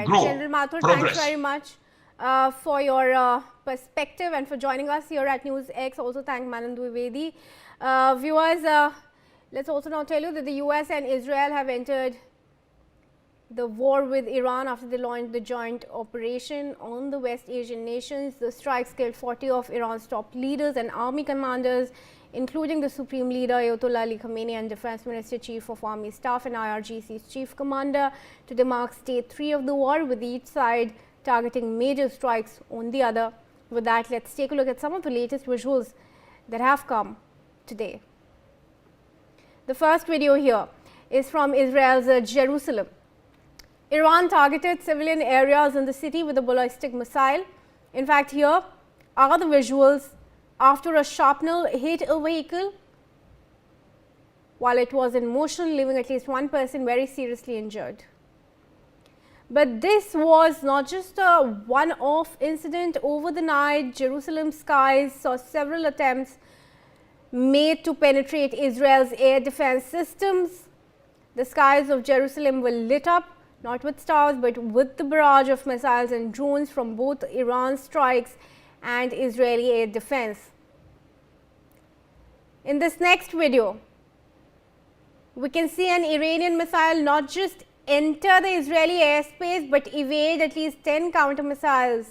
grow, General Mathur, progress. thanks very much for your perspective and for joining us here at NewsX. Also thank Manan Dwivedi. Viewers, let's also now tell you that the US and Israel have entered the war with Iran after they launched the joint operation on the West Asian nations. The strikes killed 40 of Iran's top leaders and army commanders, including the Supreme Leader Ayatollah Ali Khamenei and Defense Minister, Chief of Army Staff and IRGC's Chief Commander. Today marks day 3 of the war, with each side targeting major strikes on the other. With that, let's take a look at some of the latest visuals that have come today. The first video here is from Israel's Jerusalem. Iran targeted civilian areas in the city with a ballistic missile. In fact, here are the visuals after a shrapnel hit a vehicle while it was in motion, leaving at least one person very seriously injured. But this was not just a one-off incident. Over the night, Jerusalem skies saw several attempts made to penetrate Israel's air defense systems. The skies of Jerusalem were lit up not with stars but with the barrage of missiles and drones from both Iran's strikes and Israeli air defense. In this next video, we can see an Iranian missile not just enter the Israeli airspace but evade at least 10 counter missiles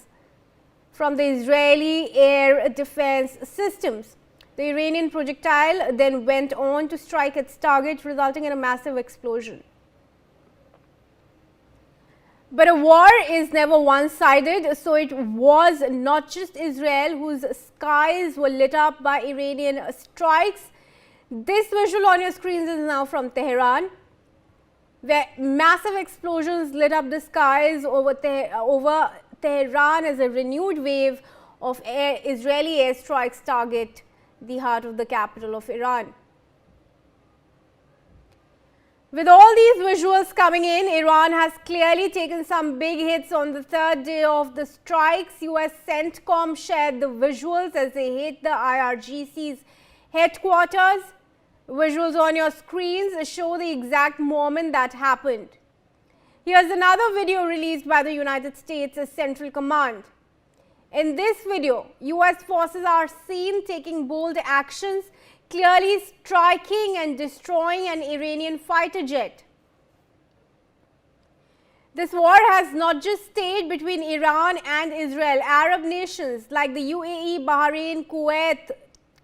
from the Israeli air defense systems. The Iranian projectile then went on to strike its target, resulting in a massive explosion. But a war is never one-sided, so it was not just Israel whose skies were lit up by Iranian strikes. This visual on your screens is now from Tehran, where massive explosions lit up the skies over Tehran as a renewed wave of Israeli airstrikes target the heart of the capital of Iran. With all these visuals coming in, Iran has clearly taken some big hits on the third day of the strikes. US CENTCOM shared the visuals as they hit the IRGC's headquarters. Visuals on your screens show the exact moment that happened. Here's another video released by the United States Central Command. In this video, US forces are seen taking bold actions, clearly striking and destroying an Iranian fighter jet. This war has not just stayed between Iran and Israel. Arab nations like the UAE, Bahrain, Kuwait,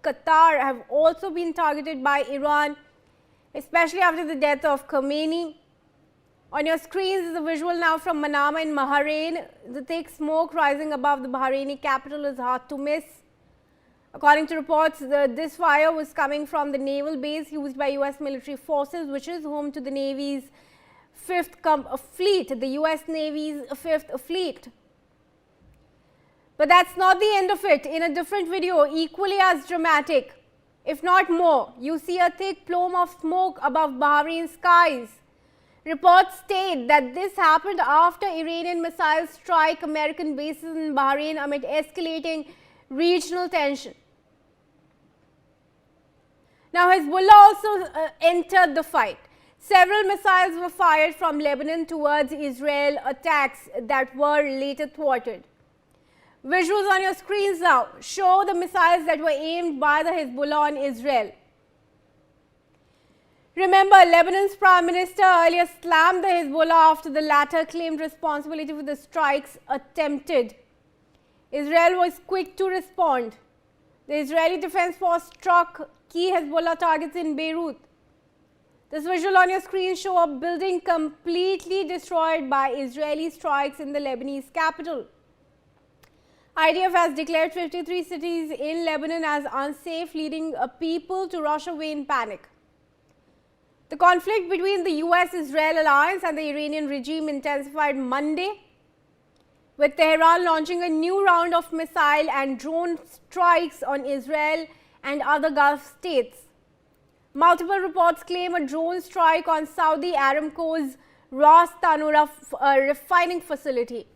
Qatar have also been targeted by Iran, especially after the death of Khamenei. On your screens is a visual now from Manama in Bahrain. The thick smoke rising above the Bahraini capital is hard to miss. According to reports, this fire was coming from the naval base used by US military forces, which is home to the Navy's 5th fleet, the US Navy's 5th fleet. But that's not the end of it. In a different video, equally as dramatic, if not more, you see a thick plume of smoke above Bahrain skies. Reports state that this happened after Iranian missiles strike American bases in Bahrain amid escalating regional tension. Now, Hezbollah also entered the fight. Several missiles were fired from Lebanon towards Israel, attacks that were later thwarted. Visuals on your screens now show the missiles that were aimed by the Hezbollah on Israel. Remember, Lebanon's Prime Minister earlier slammed the Hezbollah after the latter claimed responsibility for the strikes attempted. Israel was quick to respond. The Israeli Defense Force struck key Hezbollah targets in Beirut. This visual on your screen shows a building completely destroyed by Israeli strikes in the Lebanese capital. IDF has declared 53 cities in Lebanon as unsafe, leading people to rush away in panic. The conflict between the US-Israel alliance and the Iranian regime intensified Monday, with Tehran launching a new round of missile and drone strikes on Israel and other Gulf states. Multiple reports claim a drone strike on Saudi Aramco's Ras Tanura refining facility.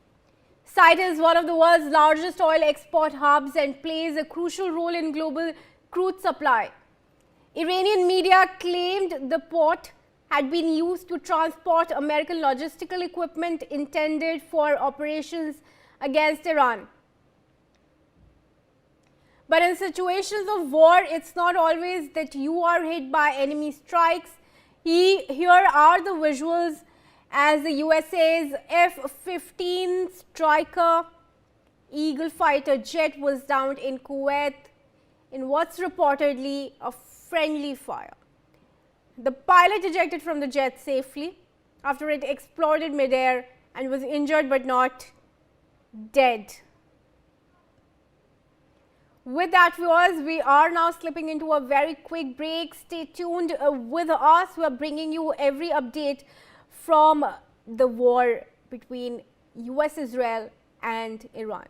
Site is one of the world's largest oil export hubs and plays a crucial role in global crude supply. Iranian media claimed the port had been used to transport American logistical equipment intended for operations against Iran. But in situations of war, it's not always that you are hit by enemy strikes. Here are the visuals as the USA's F-15 Striker Eagle fighter jet was downed in Kuwait in what's reportedly a friendly fire. The pilot ejected from the jet safely after it exploded midair and was injured but not dead. With that, viewers, we are now slipping into a very quick break. Stay tuned with us. We are bringing you every update from the war between US, Israel and Iran.